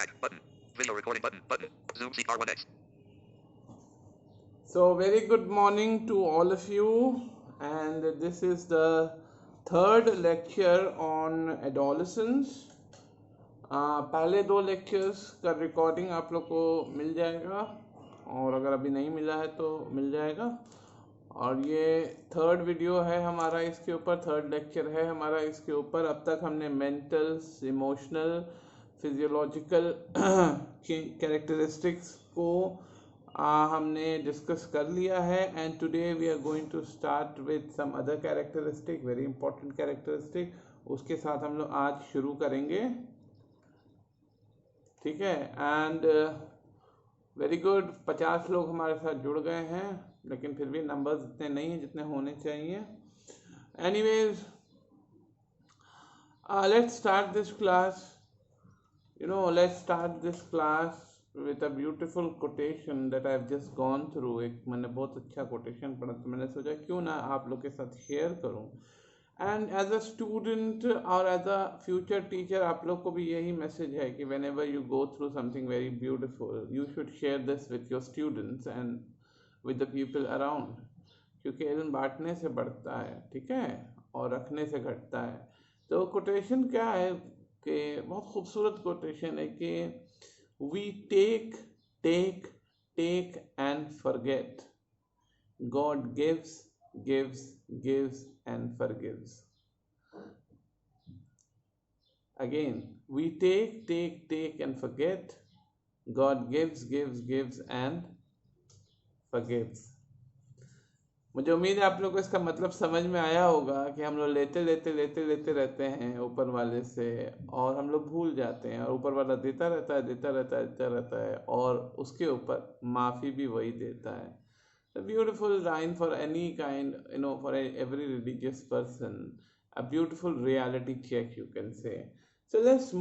Back button. Video recording button. Button. Zoom CR1X. So very good morning to all of you, and this is the third lecture on adolescence. पहले दो lectures का recording आप लोग को मिल जाएगा, और अगर अभी नहीं मिला है तो मिल जाएगा। और ये थर्ड वीडियो है हमारा इसके ऊपर, थर्ड लेक्चर है हमारा इसके ऊपर। अब तक हमने मेंटल, इमोशनल, फिजियोलॉजिकल कैरेक्टरिस्टिक्स को हमने डिस्कस कर लिया है, and today we are going to start with some other characteristic, very important characteristic. उसके साथ हम लोग आज शुरू करेंगे, ठीक है। एंड वेरी गुड, 50 लोग हमारे साथ जुड़ गए हैं, लेकिन फिर भी नंबर्स इतने नहीं हैं जितने होने चाहिए। Anyways, let's start this class. Let's start this class with a beautiful quotation that I've just gone through. एक मैंने बहुत अच्छा quotation पढ़ा, तो मैंने सोचा क्यों ना आप लोग के साथ शेयर करूं। एंड एज अ स्टूडेंट और एज अ फ्यूचर टीचर आप लोग को भी यही मैसेज है कि when ever you go through something very beautiful, you should share this with your students and with the people around, क्योंकि इल्म बांटने से बढ़ता है, ठीक है, और रखने से घटता है। तो कोटेशन क्या है कि बहुत खूबसूरत कोटेशन है कि we take take take and forget, God gives gives gives and forgives. Again, we take take take and forget, God gives gives gives and forgives. मुझे उम्मीद है आप लोग को इसका मतलब समझ में आया होगा कि हम लोग लेते लेते लेते लेते रहते हैं ऊपर वाले से, और हम लोग भूल जाते हैं, और ऊपर वाला देता रहता है देता रहता है देता रहता है, और उसके ऊपर माफ़ी भी वही देता है। A beautiful line for any kind, for every religious person, a beautiful reality check, you can say. So let's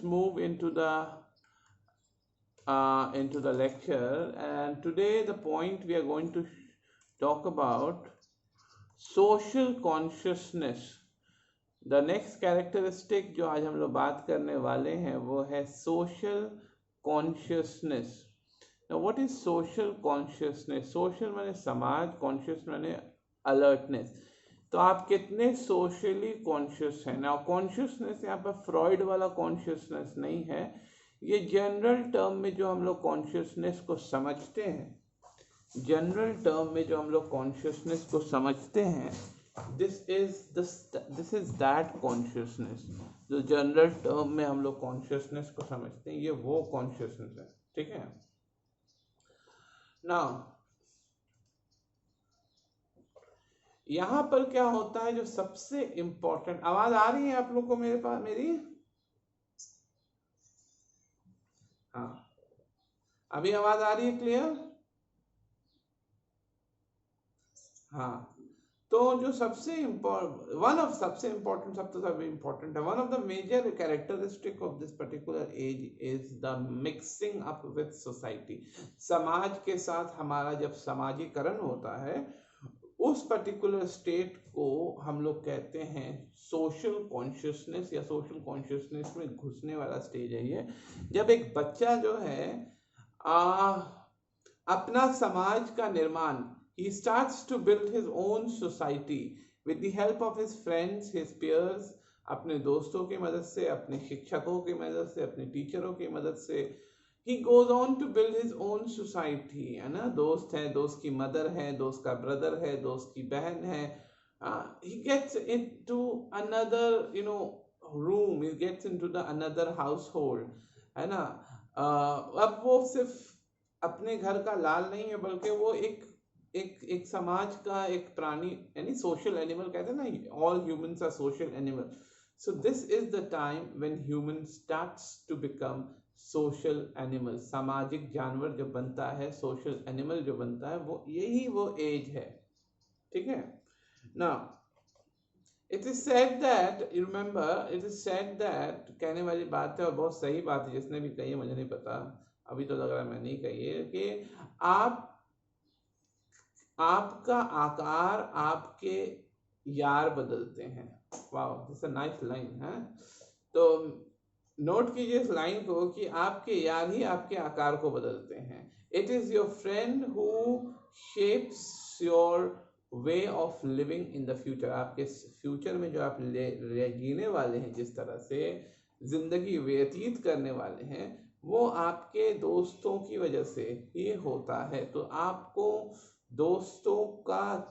move into the lecture, and today the point we are going to talk about social consciousness. The next characteristic जो आज हम लोग बात करने वाले हैं वो है social consciousness. Now what is social consciousness? Social माने समाज, conscious माने alertness. तो आप कितने सोशली कॉन्शियस हैं? नाउ कॉन्शियसनेस यहाँ पर फ्रॉइड वाला कॉन्शियसनेस नहीं है, ये जनरल टर्म में जो हम लोग कॉन्शियसनेस को समझते हैं, जनरल टर्म में जो हम लोग कॉन्शियसनेस को समझते हैं, दिस इज दैट कॉन्शियसनेस। जो जनरल टर्म में हम लोग कॉन्शियसनेस को समझते हैं, ये वो कॉन्शियसनेस है, ठीक है। नाउ यहां पर क्या होता है, जो सबसे इंपॉर्टेंट, आवाज आ रही है आप लोग को मेरे पास मेरी? हाँ, अभी आवाज आ रही है क्लियर? हाँ, तो जो सबसे important, one of the major characteristic of this particular age is the mixing up with society. समाज के साथ हमारा जब समाजीकरण होता है, उस पर्टिकुलर स्टेट को हम लोग कहते हैं सोशल कॉन्शियसनेस, या सोशल कॉन्शियसनेस में घुसने वाला स्टेज है ये। जब एक बच्चा जो है अपना समाज का निर्माण, he starts to build his own society with the help of his friends, his peers, अपने दोस्तों की मदद से, अपने शिक्षकों की मदद से, अपने टीचरों की मदद से, he goes on to build his own society, है ना। दोस्त है, दोस्त की मदर है, दोस्त का ब्रदर है, दोस्त की बहन है, he gets into another room, he gets into the another household, है ना। अब वो सिर्फ अपने घर का लाल नहीं है, बल्कि वो एक समाज का एक प्राणी, यानी सोशल एनिमल कहते हैं ना, all humans are social animal. So this is the time when human starts to become social animal. सामाजिक जानवर जो बनता है, सोशल एनिमल जो बनता है, वो यही वो एज है, ठीक है ना। It is said that, you remember, it is said that, कहने वाली बात है और बहुत सही बात है, जिसने भी कही है मुझे नहीं पता, अभी तो लग रहा है मैं नहीं कही है, कि आपका आकार आपके यार बदलते हैं। Wow, this a nice line है। तो नोट कीजिए इस लाइन को कि आपके यार ही आपके आकार को बदलते हैं. It is your friend who shapes your way of living in the future. आपके फ्यूचर में जो आप जीने वाले हैं, जिस तरह से जिंदगी व्यतीत करने वाले हैं, वो आपके दोस्तों की वजह से ही होता है. तो आपको दोस्तों का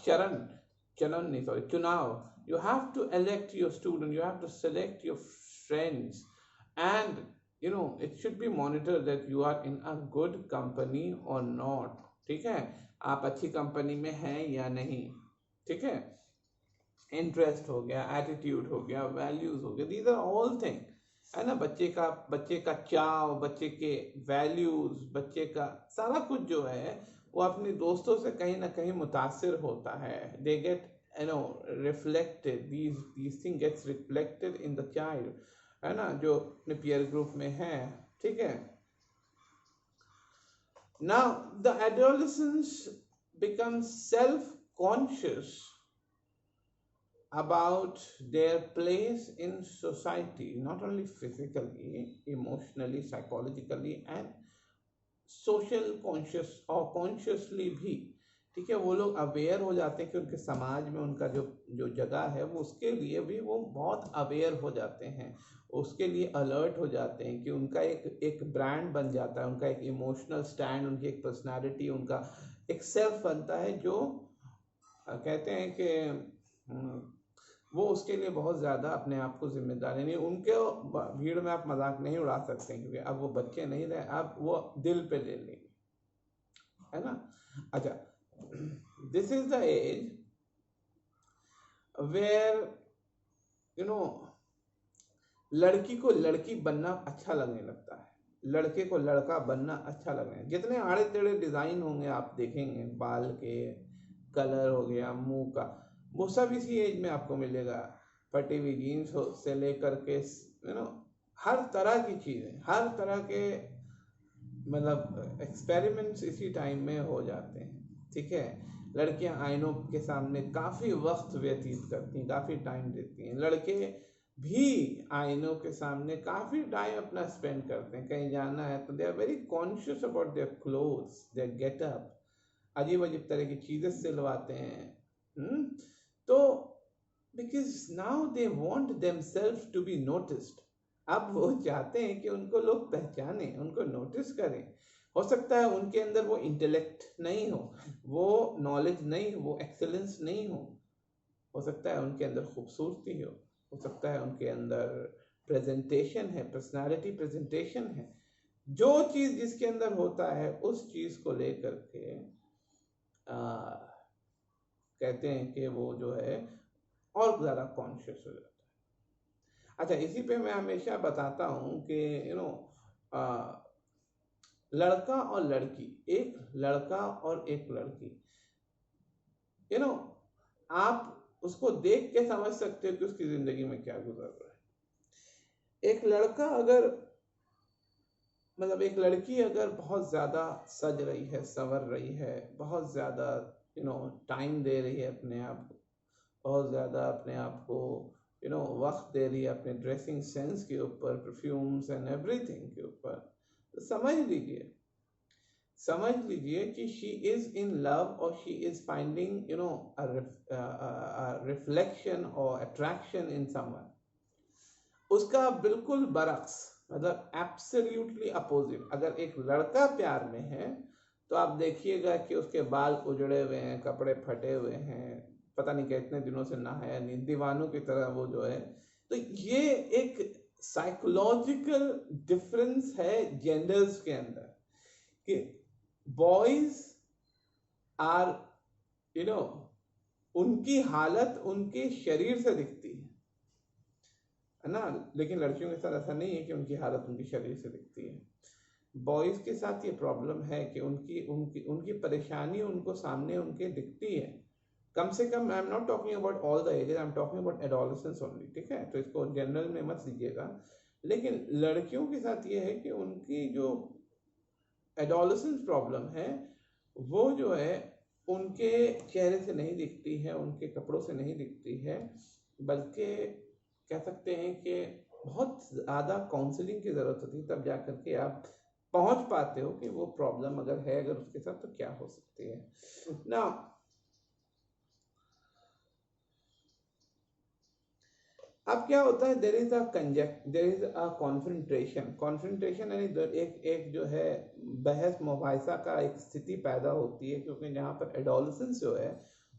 चुनाव, you have to elect your student, you have to select your friends, and it should be monitored that you are in a good company or not. ठीक है, आप अच्छी कंपनी में हैं या नहीं. ठीक है, इंटरेस्ट हो गया, एटीट्यूड हो गया, वैल्यूज हो गया, दीज आर ऑल थिंग, है ना. बच्चे का चाव, बच्चे के वैल्यूज, बच्चे का सारा कुछ जो है वो अपने दोस्तों से कहीं ना कहीं मुतासिर होता है. They get reflected, these thing gets reflected in the child, है ना, जो अपने peer group में है. ठीक है. Now the adolescents become self-conscious about their place in society, not only physically, emotionally, psychologically and social conscious or consciously भी. ठीक है, वो लोग अवेयर हो जाते हैं कि उनके समाज में उनका जो जगह है वो, उसके लिए भी वो बहुत अवेयर हो जाते हैं, उसके लिए अलर्ट हो जाते हैं कि उनका एक ब्रांड बन जाता है, उनका एक इमोशनल स्टैंड, उनकी एक पर्सनालिटी, उनका एक सेल्फ बनता है, जो कहते हैं कि वो उसके लिए बहुत ज़्यादा अपने आप को जिम्मेदारी नहीं. उनके भीड़ में आप मजाक नहीं उड़ा सकते हैं, क्योंकि अब वो बच्चे नहीं रहे, अब वो दिल पे ले लेंगे, है ना. अच्छा, this is the age where लड़की को लड़की बनना अच्छा लगने लगता है, लड़के को लड़का बनना अच्छा लगने. जितने आड़े टेढ़े डिजाइन होंगे आप देखेंगे, बाल के कलर हो गया, मुंह का, वो सब इसी एज में आपको मिलेगा. फटी हुई जीन्स से लेकर के हर तरह की चीजें, हर तरह के मतलब एक्सपेरिमेंट्स इसी टाइम में हो जाते हैं. ठीक है, लड़कियां आईनों के सामने काफी वक्त व्यतीत करती हैं, काफी टाइम देती हैं. लड़के भी आईनों के सामने काफी टाइम अपना स्पेंड करते हैं. कहीं जाना है तो they are very conscious about their clothes, their getup, अजीब अजीब तरह की चीजें सिलवाते हैं. तो because now they want themself to be noticed. अब वो चाहते हैं कि उनको लोग पहचाने, उनको नोटिस करें. हो सकता है उनके अंदर वो इंटेलेक्ट नहीं हो, वो नॉलेज नहीं, वो एक्सेलेंस नहीं हो सकता है उनके अंदर खूबसूरती हो सकता है उनके अंदर प्रेजेंटेशन है, पर्सनालिटी प्रेजेंटेशन है. जो चीज जिसके अंदर होता है उस चीज को लेकर के कहते हैं कि वो जो है और ज्यादा कॉन्शियस हो जाता है. अच्छा, इसी पे मैं हमेशा बताता हूँ कि लड़का और लड़की, एक लड़का और एक लड़की, आप उसको देख के समझ सकते हो कि उसकी जिंदगी में क्या गुजर रहा है. एक लड़का अगर मतलब एक लड़की अगर बहुत ज्यादा सज रही है, संवर रही है, बहुत ज्यादा टाइम दे रही है अपने आप को, बहुत ज्यादा अपने आप को वक्त दे रही है अपने ड्रेसिंग सेंस के ऊपर, परफ्यूम्स एंड एवरीथिंग के ऊपर, तो समझ लीजिए कि शी इज इन लव और शी इज फाइंडिंग रिफ्लेक्शन और अट्रैक्शन इन समवन. उसका बिल्कुल बरक्स, मतलब एब्सोल्युटली अपोजिट. अगर एक लड़का प्यार में है तो आप देखिएगा कि उसके बाल उजड़े हुए हैं, कपड़े फटे हुए हैं, पता नहीं कितने दिनों से नहाया नहीं, दीवानों की तरह वो जो है. तो ये एक साइकोलॉजिकल डिफरेंस है जेंडर्स के अंदर, कि बॉयज आर उनकी हालत उनके शरीर से दिखती है ना, लेकिन लड़कियों के साथ ऐसा नहीं है कि उनकी हालत उनके शरीर से दिखती है. बॉयज के साथ ये प्रॉब्लम है कि उनकी परेशानी उनको सामने उनके दिखती है. कम से कम I am not talking about all the ages, I am talking about adolescence only. ठीक है, तो इसको जनरल में मत लीजिएगा. लेकिन लड़कियों के साथ ये है कि उनकी जो एडोलेसेंस प्रॉब्लम है वो जो है उनके चेहरे से नहीं दिखती है, उनके कपड़ों से नहीं दिखती है, बल्कि कह सकते हैं कि बहुत ज़्यादा काउंसलिंग की ज़रूरत होती है, तब जा करके आप पहुंच पाते हो कि वो प्रॉब्लम अगर है, अगर उसके साथ, तो क्या हो सकती है ना। अब क्या होता है, देर इज अ कॉन्फ्रेंटेशन यानी एक एक जो है बहस मुबाहिसा का एक स्थिति पैदा होती है, क्योंकि जहाँ पर एडोलसेंस जो है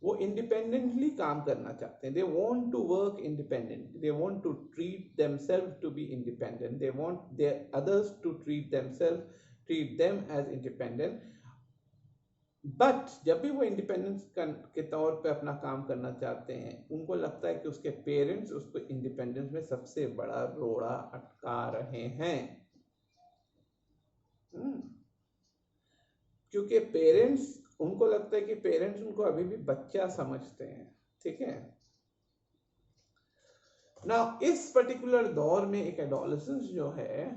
वो इंडिपेंडेंटली काम करना चाहते हैं, they want to work independent, they want to treat themself to be independent, they want their others to treat them as independent. But जब भी वो इंडिपेंडेंस के तौर पे अपना काम करना चाहते हैं, उनको लगता है कि उसके पेरेंट्स उसको इंडिपेंडेंस में सबसे बड़ा रोड़ा अटका रहे हैं। क्योंकि पेरेंट्स, उनको लगता है कि पेरेंट्स उनको अभी भी बच्चा समझते हैं, ठीक है ना। इस पर्टिकुलर दौर में एक एडोलेसेंस जो है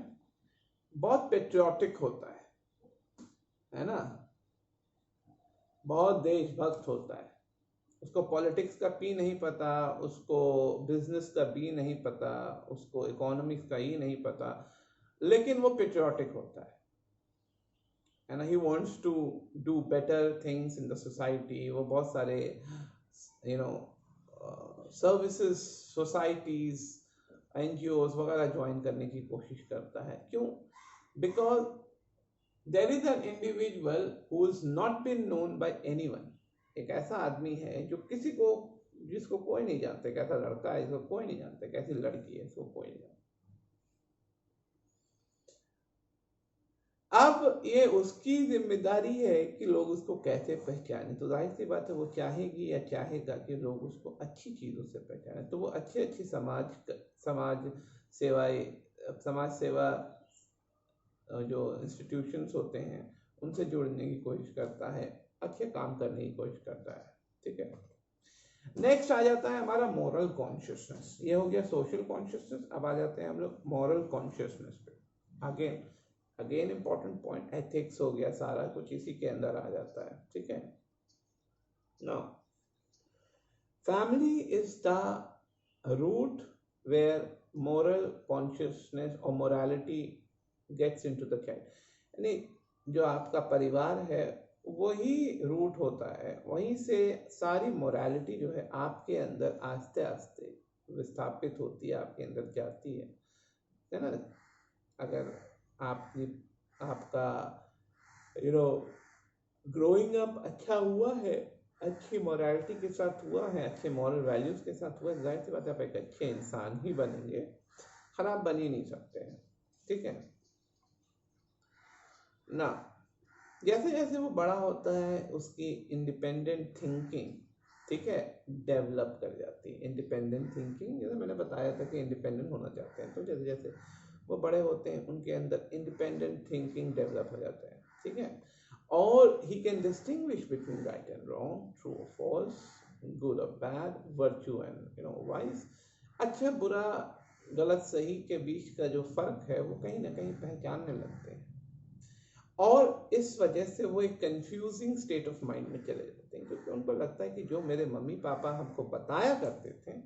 बहुत पेट्रियोटिक होता है ना, बहुत देशभक्त होता है, उसको पॉलिटिक्स का पी नहीं पता, उसको बिजनेस का बी नहीं पता, उसको इकोनॉमिक्स का ही नहीं पता, लेकिन वो पेट्रियोटिक होता है and he wants to do better things in the society। वो बहुत सारे सर्विसेज, सोसाइटीज, NGOs वगैरह ज्वाइन करने की कोशिश करता है। क्यों? Because there is an individual who is not been known by anyone. एक ऐसा आदमी है जो जिसको कोई नहीं जानता, कैसा लड़का है इसको कोई नहीं जानता, कैसी लड़की है इसको कोई नहीं जानता। अब ये उसकी जिम्मेदारी है कि लोग उसको कैसे पहचाने। तो जाहिर सी बात है वो चाहेगी या चाहेगा कि लोग उसको अच्छी चीज़ों से पहचाने, तो वो अच्छी समाज सेवा जो इंस्टीट्यूशंस होते हैं उनसे जुड़ने की कोशिश करता है, अच्छे काम करने की कोशिश करता है, ठीक है। नेक्स्ट आ जाता है हमारा मॉरल कॉन्शियसनेस। ये हो गया सोशल कॉन्शियसनेस। अब आ जाते हैं हम लोग मॉरल कॉन्शियसनेस पे। अगेन इंपॉर्टेंट पॉइंट, एथिक्स हो गया, सारा कुछ इसी के अंदर आ जाता है, ठीक है। Now family is the root where moral consciousness और morality gets into the child. यानी जो आपका परिवार है वही रूट होता है, वहीं से सारी मोरालिटी जो है आपके अंदर आस्ते आस्ते विस्थापित होती है, आपके अंदर जाती है ना। अगर आपका ग्रोइंग अप अच्छा हुआ है, अच्छी मोरालिटी के साथ हुआ है, अच्छे मॉरल वैल्यूज के साथ हुआ है, जाहिर सी बात है आप एक अच्छे इंसान ही बनेंगे, खराब बन ही नहीं सकते हैं, ठीक है ना। जैसे जैसे वो बड़ा होता है उसकी इंडिपेंडेंट थिंकिंग, ठीक है, डेवलप कर जाती है। इंडिपेंडेंट थिंकिंग, जैसे मैंने बताया था कि इंडिपेंडेंट होना चाहते हैं, तो जैसे जैसे वो बड़े होते हैं उनके अंदर इंडिपेंडेंट थिंकिंग डेवलप हो जाता है, ठीक है। और he can distinguish between right and wrong, true और फॉल्स, गुड और बैड, वर्च्यू एंड वाइस। अच्छा बुरा, गलत सही के बीच का जो फर्क है वो कहीं ना कहीं पहचानने लगते हैं, और इस वजह से वो एक कंफ्यूजिंग स्टेट ऑफ माइंड में चले जाते हैं, क्योंकि उनको लगता है कि जो मेरे मम्मी पापा हमको बताया करते थे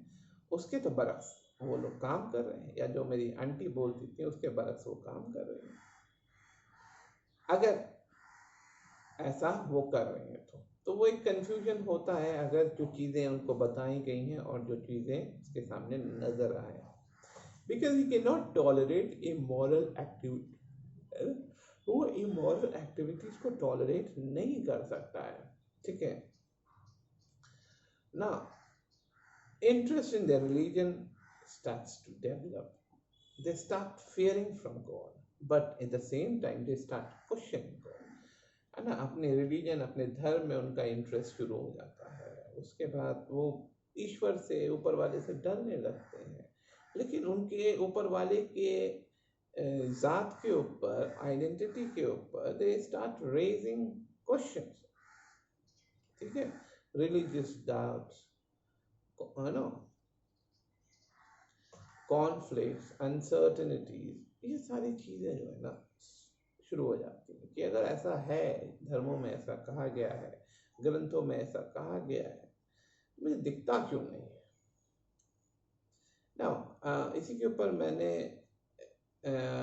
उसके तो बरक्स वो लोग काम कर रहे हैं, या जो मेरी आंटी बोलती थी उसके बरक्स वो काम कर रहे हैं। अगर ऐसा वो कर रहे हैं तो वो एक कंफ्यूजन होता है, अगर जो चीज़ें उनको बताई गई हैं और जो चीज़ें उसके सामने नजर आए, because he can not tolerate immoral activity. वो इमोरल एक्टिविटीज को टॉलरेट नहीं कर सकता है, ठीक है ना। Interest in their religion starts to develop, they start fearing from God, but at the same time they start questioning God, है ना। अपने रिलीजन, अपने धर्म में उनका इंटरेस्ट शुरू हो जाता है, उसके बाद वो ईश्वर से, ऊपर वाले से डरने लगते हैं, लेकिन उनके ऊपर वाले के जात के ऊपर, आइडेंटिटी के ऊपर दे स्टार्ट रेजिंग क्वेश्चंस, ठीक है। रिलीजियस डाउट्स, है ना, कॉन्फ्लिक्ट्स, अनसर्टेनिटीज, ये सारी चीज़ें जो है ना शुरू हो जाती है कि अगर ऐसा है, धर्मों में ऐसा कहा गया है, ग्रंथों में ऐसा कहा गया है, मुझे दिखता क्यों नहीं है। नाउ इसी के ऊपर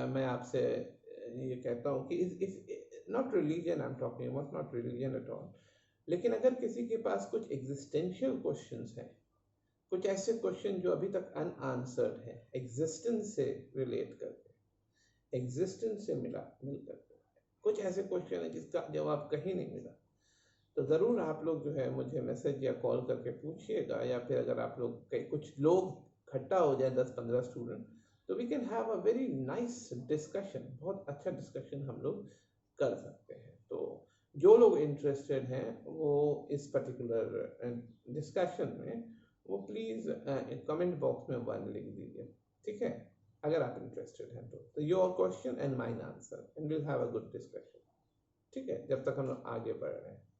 मैं आपसे ये कहता हूँ कि if not religion I am talking about, not religion at all, लेकिन अगर किसी के पास कुछ एग्जिस्टेंशियल क्वेश्चंस हैं, कुछ ऐसे क्वेश्चन जो अभी तक अनआंसर्ड है, एग्जिस्टेंस से रिलेट करके, एग्जिस्टेंस से मिल करके, कुछ ऐसे क्वेश्चन है जिसका जवाब कहीं नहीं मिला, तो ज़रूर आप लोग जो है मुझे मैसेज या कॉल करके पूछिएगा, या फिर अगर आप लोग कुछ लोग इकट्ठा हो जाए 10-15 स्टूडेंट, तो we can have a very nice discussion, बहुत अच्छा डिस्कशन हम लोग कर सकते हैं। तो जो लोग इंटरेस्टेड हैं वो इस पर्टिकुलर डिस्कशन में वो प्लीज़ कमेंट बॉक्स में 1 लिख दीजिए, ठीक है, अगर आप इंटरेस्टेड हैं तो your question and mine answer and will have a good discussion, ठीक है, जब तक हम लोग आगे बढ़ रहे हैं।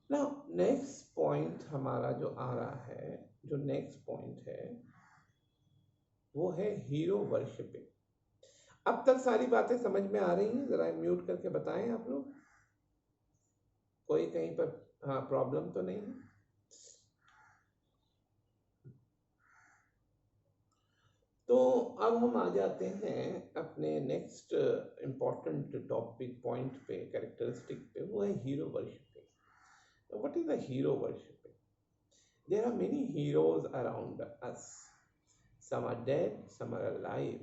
नाउ नेक्स्ट पॉइंट हमारा जो आ रहा है, जो नेक्स्ट पॉइंट है वो है हीरो वर्शिपिंग। अब तक सारी बातें समझ में आ रही हैं? जरा म्यूट करके बताएं आप लोग, कोई कहीं पर हाँ प्रॉब्लम तो नहीं है? तो अब हम आ जाते हैं अपने नेक्स्ट इम्पॉर्टेंट टॉपिक पॉइंट पे, कैरेक्टरिस्टिक पे, वो है hero worshipping. What is the hero worshipping? There are many heroes around us, some are dead, some are alive,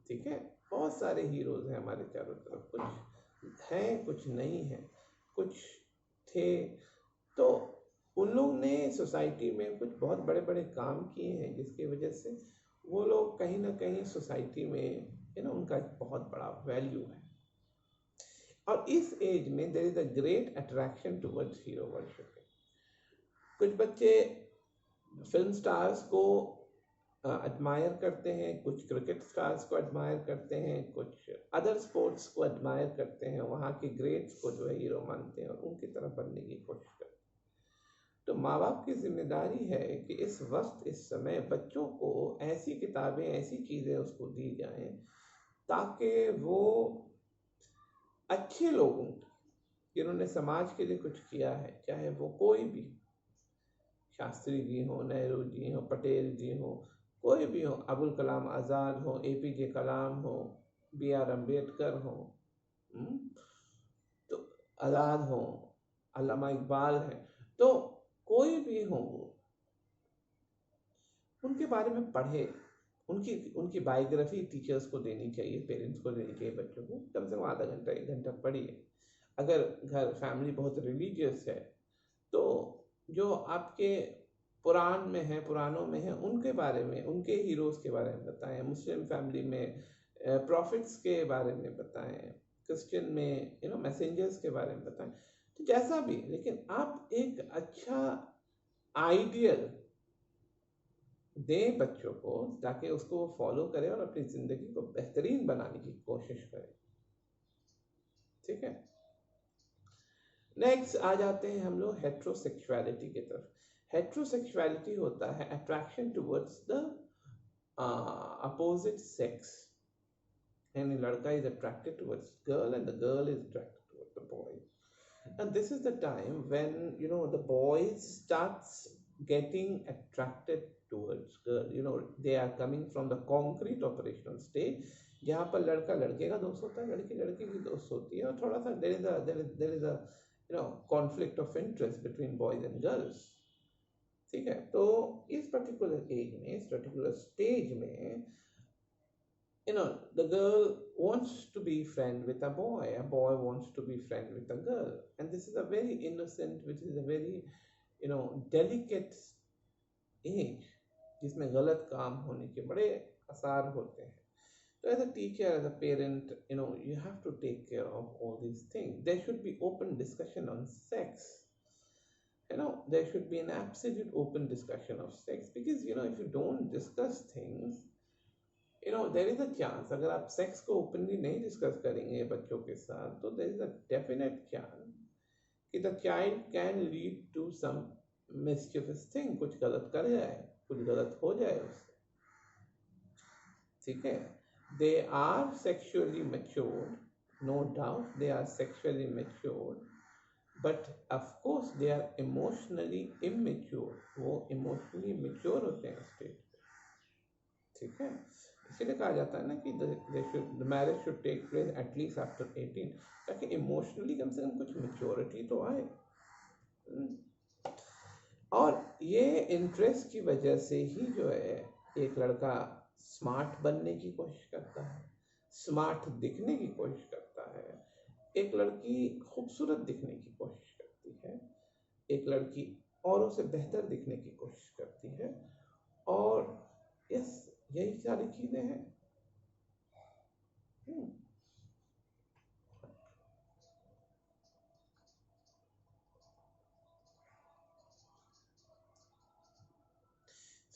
ठीक है, बहुत सारे हीरोज हैं हमारे चारों तरफ, कुछ हैं कुछ नहीं हैं, कुछ थे, तो उन लोग ने सोसाइटी में कुछ बहुत बड़े बड़े काम किए हैं जिसकी वजह से वो लोग कहीं ना कहीं सोसाइटी में उनका बहुत बड़ा वैल्यू है। और इस एज में there is a great attraction towards hero worshipping. कुछ बच्चे फिल्म स्टार्स को एडमायर करते हैं, कुछ क्रिकेट स्टार्स को एडमायर करते हैं, कुछ अदर स्पोर्ट्स को एडमायर करते हैं, वहाँ के ग्रेट्स को जो है हीरो मानते हैं और उनकी तरफ बनने की कोशिश करते हैं। तो माँ बाप की जिम्मेदारी है कि इस वक्त इस समय बच्चों को ऐसी किताबें, ऐसी चीज़ें उसको दी जाएं ताकि वो अच्छे लोगों जिन्होंने समाज के लिए कुछ किया है, चाहे वो कोई भी, शास्त्री जी हो, नेहरू जी हो, पटेल जी हो, कोई भी हो, अबुल कलाम आज़ाद हो, APJ कलाम हो, BR अम्बेडकर हो, तो आज़ाद हो, अल्लामा इकबाल है, तो कोई भी हो, उनके बारे में पढ़े, उनकी उनकी बायोग्राफी टीचर्स को देनी चाहिए, पेरेंट्स को देनी चाहिए, बच्चों को कम से कम आधा घंटा 1 घंटा पढ़िए। अगर घर फैमिली बहुत रिलीजियस है तो जो आपके पुराण में है, पुराणों में है, उनके बारे में, उनके हीरोज़ के बारे में बताएं। मुस्लिम फैमिली में प्रॉफिट्स के बारे में बताएं, क्रिश्चियन में मैसेंजर्स के बारे में बताएं, तो जैसा भी, लेकिन आप एक अच्छा आइडियल दें बच्चों को ताकि उसको वो फॉलो करें और अपनी ज़िंदगी को बेहतरीन बनाने की कोशिश करें, ठीक है। नेक्स्ट आ जाते हैं हम लोग हेट्रोसेक्सुअलिटी की तरफ। हेट्रोसेक्सुअलिटी होता है attraction towards the opposite sex, यानी लड़का is attracted towards girl and the girl is attracted towards the boy, and this is the time when the boys starts getting attracted towards girl. They are coming from the concrete operational stage जहाँ पर लड़का लड़के का दोस्त होता है, लड़की लड़के की दोस्त होती है, और थोड़ा सा there is a conflict of interest between boys and girls, ठीक है। तो इस पर्टिकुलर एज में, इस पर्टिकुलर स्टेज में the girl wants to be friend with a boy wants to be friend with a girl, and this is a very innocent, which is a very delicate age जिसमें गलत काम होने के बड़े आसार होते हैं। So as a teacher, as a parent, you have to take care of all these things. There should be open discussion on sex. There should be an absolute open discussion of sex, because if you don't discuss things, there is a chance, अगर आप sex को openly नहीं discuss करेंगे बच्चों के साथ, तो there is a definite chance कि the child can lead to some mischievous thing, कुछ गलत कर जाए, कुछ गलत हो जाए उससे, ठीक है। They are sexually matured, no doubt they are sexually matured, but of course they are emotionally immature, वो इमोशनली मेच्योर होते हैं स्टेज पे, ठीक है। इसीलिए कहा जाता है ना कि the marriage should take place at least after 18, ताकि इमोशनली कम से कम कुछ मेच्योरिटी तो आए। और ये इंटरेस्ट की वजह से ही जो है एक लड़का स्मार्ट बनने की कोशिश करता है, स्मार्ट दिखने की कोशिश करता है, एक लड़की खूबसूरत दिखने की कोशिश करती है, एक लड़की औरों से बेहतर दिखने की कोशिश करती है, और यस यही सारी चीजें हैं।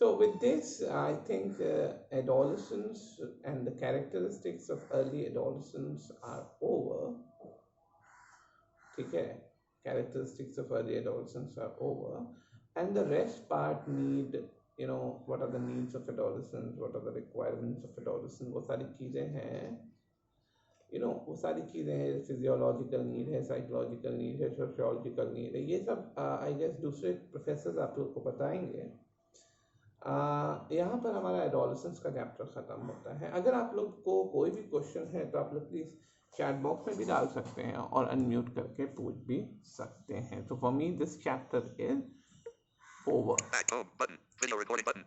So with this, I think adolescence and the characteristics of early adolescence are over. ठीक है, characteristics of early adolescence are over, and the rest part need, you know, what are the needs of adolescence, what are the requirements of adolescence, वो सारी चीज़ें हैं, you know, वो सारी चीज़ें हैं, फिजियोलॉजिकल नीड है, साइकोलॉजिकल नीड है, सोशियोलॉजिकल नीड है, ये सब आई गेस दूसरे प्रोफेसर आप लोग को बताएंगे। यहाँ पर हमारा एडोलसेंस का चैप्टर ख़त्म होता है। अगर आप लोग को कोई भी क्वेश्चन है तो आप लोग प्लीज़ चैट बॉक्स में भी डाल सकते हैं और अनम्यूट करके पूछ भी सकते हैं। तो for me this chapter is over. Back home button. Video recording button.